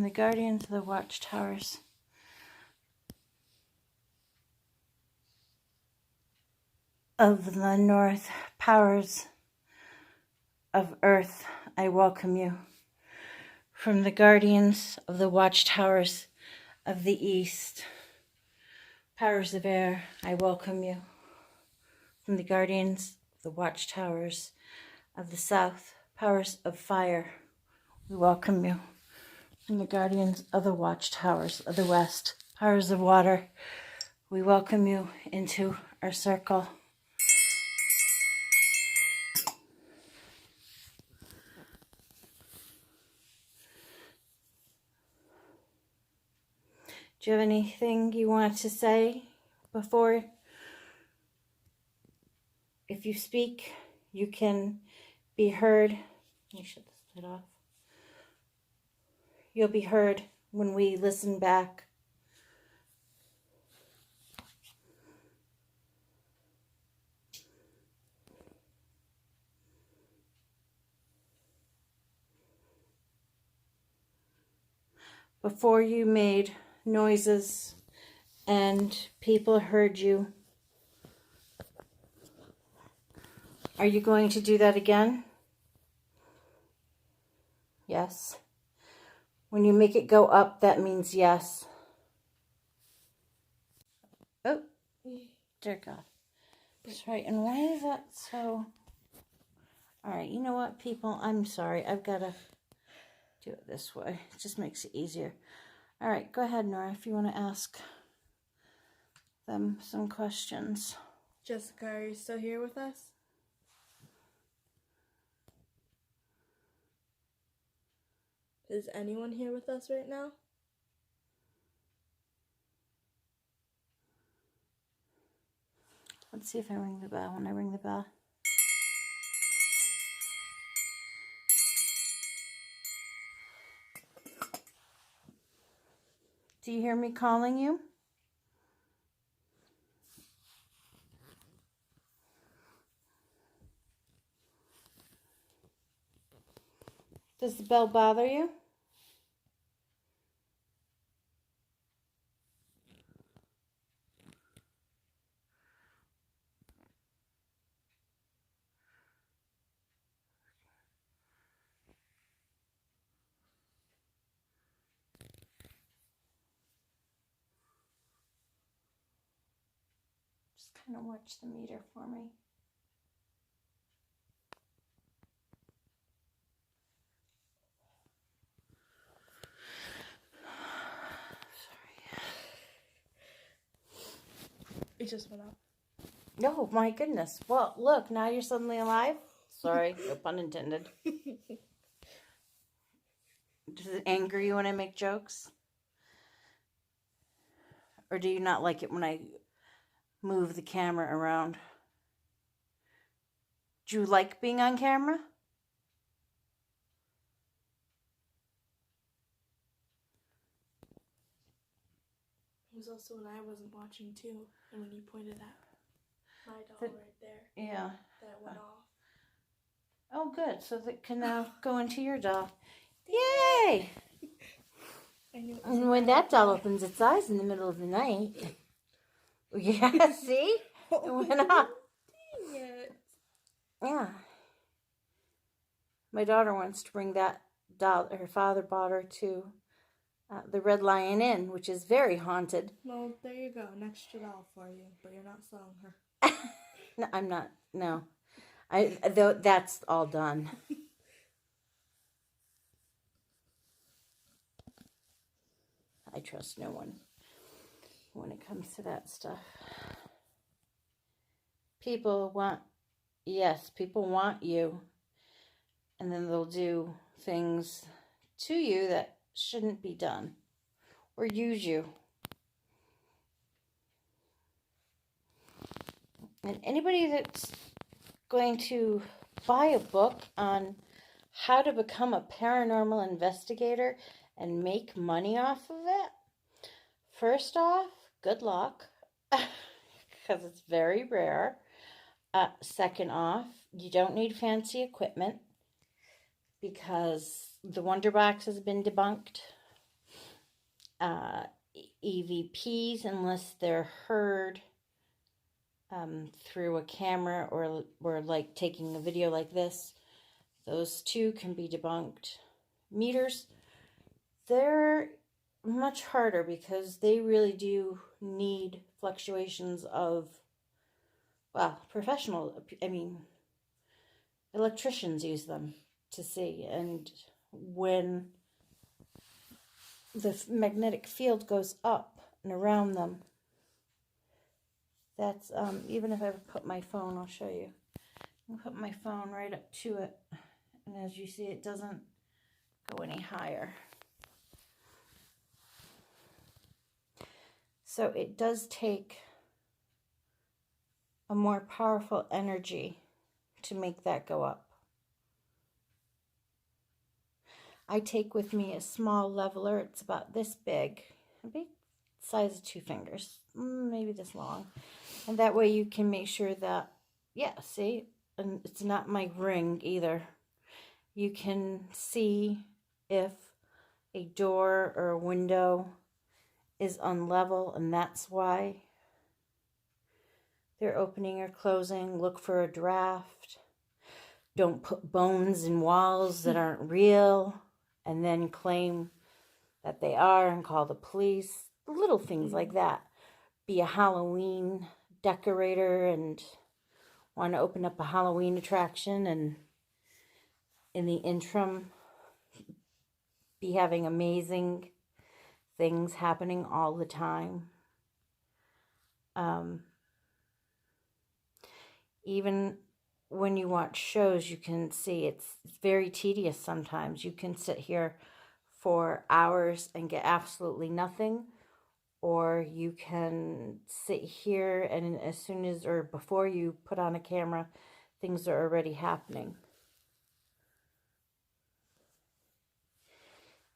the guardians of the watchtowers of the north, powers of earth, I welcome you. From the guardians of the watchtowers of the east, powers of air, I welcome you. From the guardians of the watchtowers of the south, powers of fire, we welcome you. From the guardians of the watchtowers of the west, powers of water, we welcome you into our circle. Do you have anything you want to say before? If you speak, you can be heard. Let me shut this lid off. You'll be heard when we listen back. Before you made noises and people heard you. Are you going to do that again? Yes. When you make it go up, that means yes. Oh, dear God. That's right. And why is that so? All right, you know what, people? I'm sorry. I've got to do it this way. It just makes it easier. All right, go ahead, Nora, if you want to ask them some questions. Jessica, are you still here with us? Is anyone here with us right now? Let's see if I ring the bell. When I ring the bell. Do you hear me calling you? Does the bell bother you? Just kind of watch the meter for me. It just went up. Oh, my goodness. Well, look, now you're suddenly alive. Sorry, no pun intended. Does it anger you when I make jokes? Or do you not like it when I move the camera around? Do you like being on camera? It was also when I wasn't watching too, and when you pointed at my doll right there. Yeah. That went off. Oh, good. So that can now go into your doll. Yay! And when that doll opens its eyes in the middle of the night, yeah, see? It went off. Dang it. Yeah. My daughter wants to bring that doll. Her father bought her to the Red Lion Inn, which is very haunted. Well, there you go. An extra doll for you, but you're not selling her. No, I'm not. No. Though that's all done. I trust no one when it comes to that stuff. People want you, and then they'll do things to you that shouldn't be done, or use you. And anybody that's going to buy a book on how to become a paranormal investigator and make money off of it, first off, good luck, because it's very rare. Second off, you don't need fancy equipment because the Wonder Box has been debunked EVPs unless they're heard through a camera or like taking a video like this. Those too can be debunked. Meters, they're much harder because they really do need fluctuations of, well, electricians use them to see. And when the magnetic field goes up and around them, that's, even if I put my phone, I'll show you. I'll put my phone right up to it. And as you see, it doesn't go any higher. So it does take a more powerful energy to make that go up. I take with me a small leveler. It's about this big, size of 2 fingers, maybe this long. And that way you can make sure that, yeah, see, and it's not my ring either. You can see if a door or a window is unlevel, and that's why they're opening or closing. Look for a draft. Don't put bones in walls that aren't real and then claim that they are and call the police. Little things like that. Be a Halloween decorator and want to open up a Halloween attraction, and in the interim be having amazing things happening all the time. Even when you watch shows, you can see it's very tedious sometimes. You can sit here for hours and get absolutely nothing, or you can sit here and as soon as or before you put on a camera, things are already happening.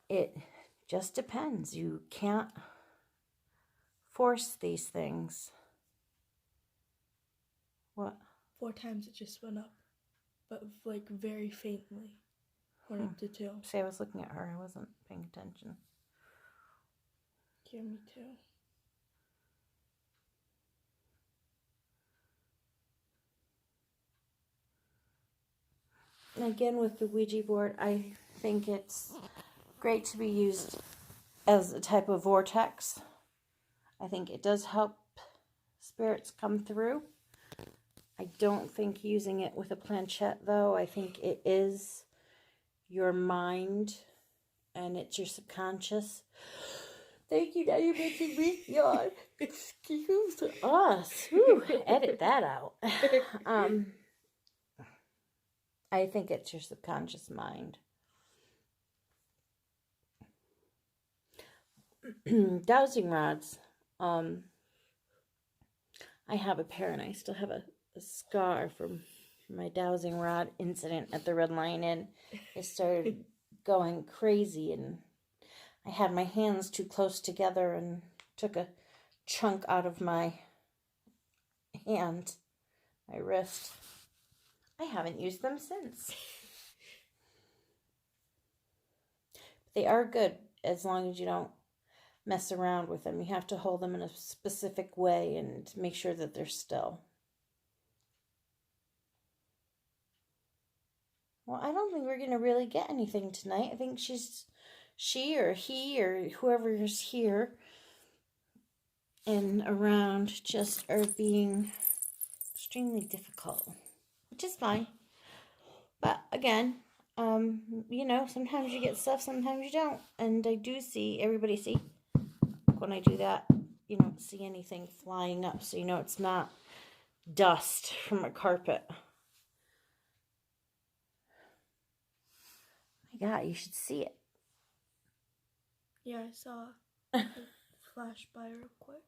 It just depends. You can't force these things. What? 4 times it just went up, but like very faintly. Went up to 2. See, I was looking at her. I wasn't paying attention. Yeah, me too. And again, with the Ouija board, I think it's great to be used as a type of vortex. I think it does help spirits come through. I don't think using it with a planchette, though. I think it is your mind and it's your subconscious. Thank you. Now you're making me yawn. Excuse us. Whew, edit that out. I think it's your subconscious mind. Dowsing rods. I have a pair, and I still have a scar from my dowsing rod incident at the Red Lion Inn. I started going crazy, and I had my hands too close together and took a chunk out of my hand, my wrist. I haven't used them since. They are good as long as you don't mess around with them. You have to hold them in a specific way and make sure that they're still. Well, I don't think we're going to really get anything tonight. I think she or he or whoever is here and around just are being extremely difficult, which is fine. But again, you know, sometimes you get stuff, sometimes you don't. And I do see, everybody see, when I do that, you don't see anything flying up. So you know it's not dust from a carpet. My God, you should see it. Yeah, I saw it flash by real quick.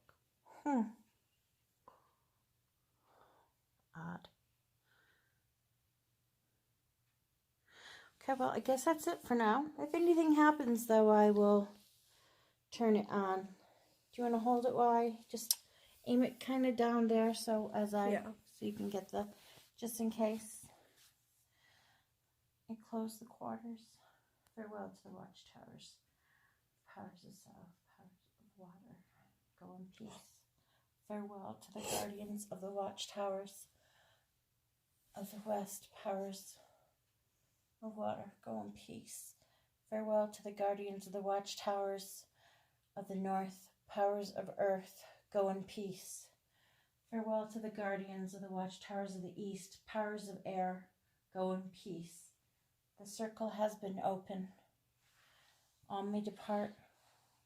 Odd. Okay, well, I guess that's it for now. If anything happens, though, I will turn it on. Do you want to hold it while I just aim it kind of down there so you can get the, just in case. I close the quarters. Farewell to the watchtowers. Powers of South, powers go in peace. Farewell to the guardians of the watchtowers of the west, powers of water, go in peace. Farewell to the guardians of the watchtowers of the north, powers of earth, go in peace. Farewell to the guardians of the watchtowers of the east, powers of air, go in peace. The circle has been open. All may depart,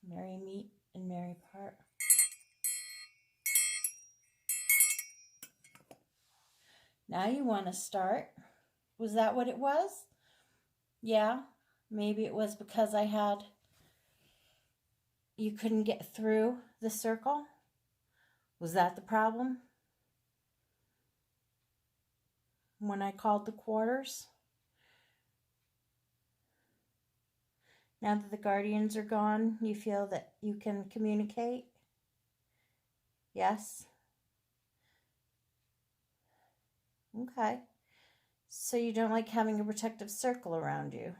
merry meet and merry part. Now you want to start. Was that what it was? Yeah, maybe it was because you couldn't get through the circle. Was that the problem? When I called the quarters? Now that the guardians are gone, you feel that you can communicate? Yes? Okay. So you don't like having a protective circle around you.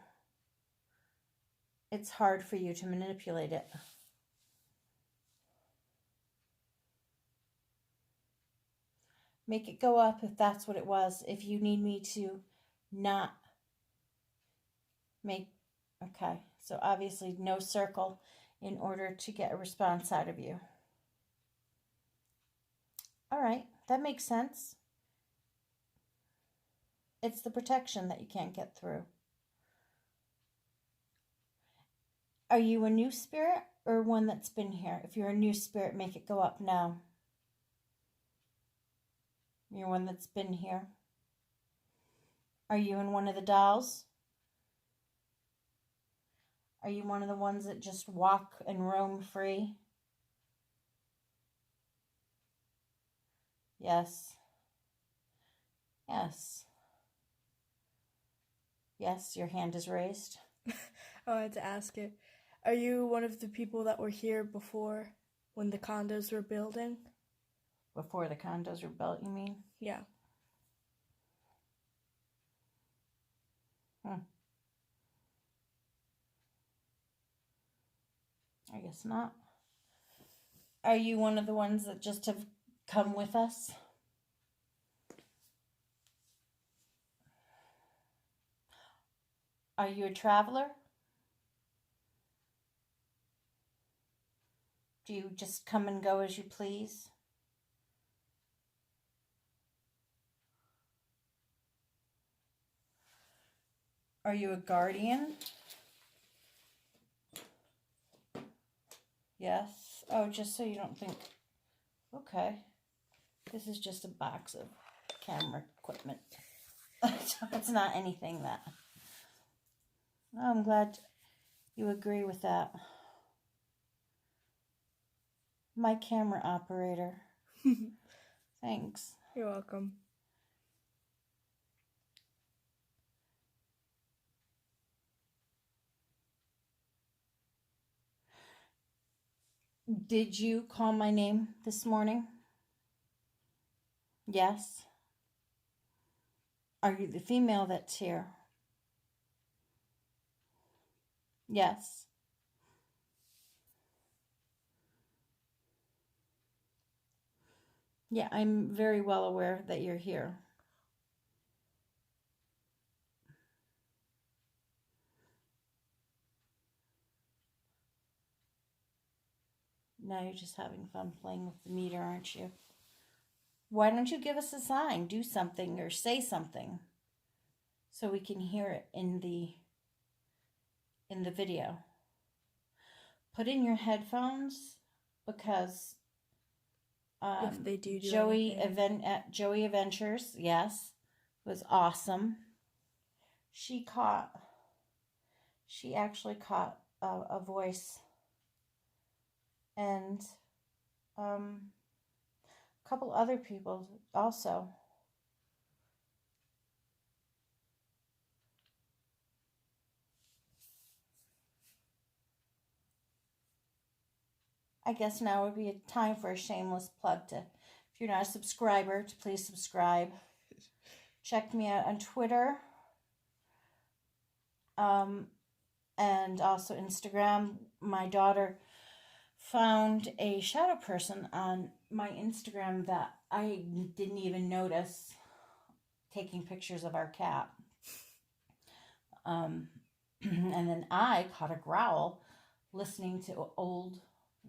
It's hard for you to manipulate it. Make it go up if that's what it was. If you need me to not make... Okay, so obviously no circle in order to get a response out of you. All right, that makes sense. It's the protection that you can't get through. Are you a new spirit or one that's been here? If you're a new spirit, make it go up now. You're one that's been here. Are you in one of the dolls? Are you one of the ones that just walk and roam free? Yes. Yes. Yes, your hand is raised. I wanted to ask it. Are you one of the people that were here before when the condos were building? Before the condos were built, you mean? Yeah. I guess not. Are you one of the ones that just have come with us? Are you a traveler? Do you just come and go as you please? Are you a guardian? Yes. Oh, just so you don't think... Okay. This is just a box of camera equipment. It's not anything that... Oh, I'm glad you agree with that. My camera operator. Thanks. You're welcome. Did you call my name this morning? Yes. Are you the female that's here? Yes. Yeah, I'm very well aware that you're here. Now you're just having fun playing with the meter, aren't you? Why don't you give us a sign? Do something or say something so we can hear it in the video. Put in your headphones because If they do Joey anything. Joey Adventures, yes, was awesome. She actually caught a voice, and a couple other people also. I guess now would be a time for a shameless plug to, if you're not a subscriber, to please subscribe. Check me out on Twitter, and also Instagram. My daughter found a shadow person on my Instagram that I didn't even notice taking pictures of our cat. And then I caught a growl listening to old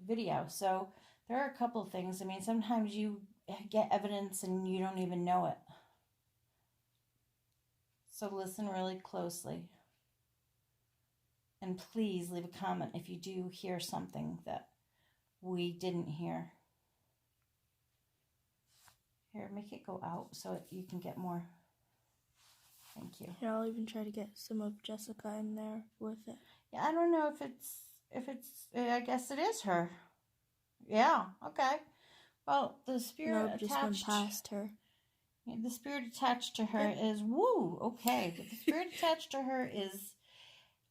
video. So there are a couple of things. I mean, sometimes you get evidence and you don't even know it. So listen really closely. And please leave a comment if you do hear something that we didn't hear. Here, make it go out so you can get more. Thank you. Yeah, I'll even try to get some of Jessica in there with it. Yeah, I don't know if it's. I guess it is her. Yeah. Okay. Well, the spirit just went attached. past her. Yeah, the spirit attached to her is woo. Okay, but the spirit attached to her is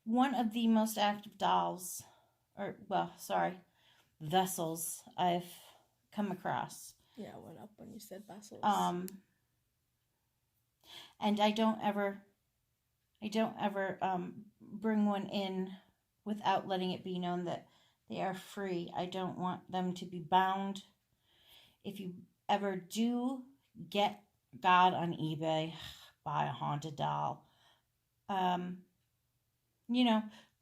one of the most active dolls, vessels I've come across. Yeah, it went up when you said vessels. And I don't ever bring one in without letting it be known that they are free. I don't want them to be bound. If you ever do get God on eBay, buy a haunted doll.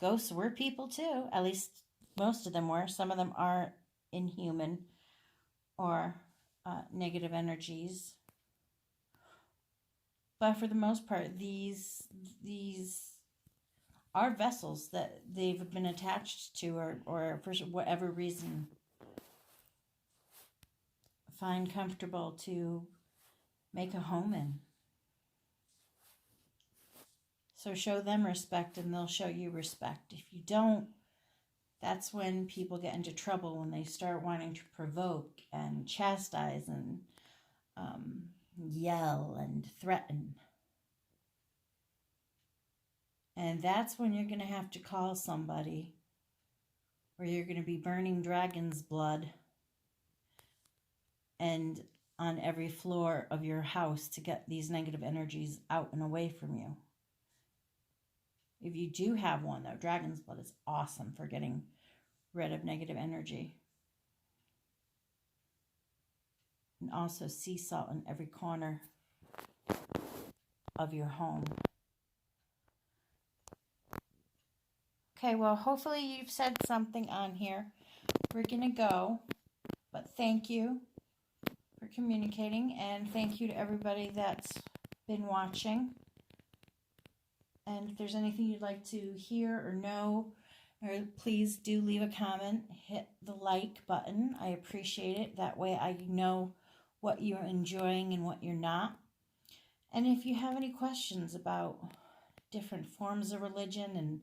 Ghosts were people too. At least most of them were. Some of them are inhuman or negative energies. But for the most part, these are vessels that they've been attached to or for whatever reason find comfortable to make a home in. So show them respect and they'll show you respect. If you don't, that's when people get into trouble, when they start wanting to provoke and chastise and yell and threaten. And that's when you're going to have to call somebody, or you're going to be burning dragon's blood and on every floor of your house to get these negative energies out and away from you. If you do have one, though, dragon's blood is awesome for getting rid of negative energy. And also sea salt in every corner of your home. Okay, well, hopefully you've said something on here. We're going to go, but thank you for communicating, and thank you to everybody that's been watching. And if there's anything you'd like to hear or know, or please do leave a comment. Hit the like button. I appreciate it. That way I know what you're enjoying and what you're not. And if you have any questions about different forms of religion and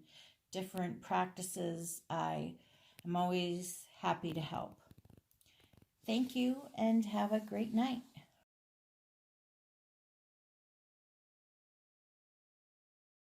different practices, I am always happy to help. Thank you and have a great night.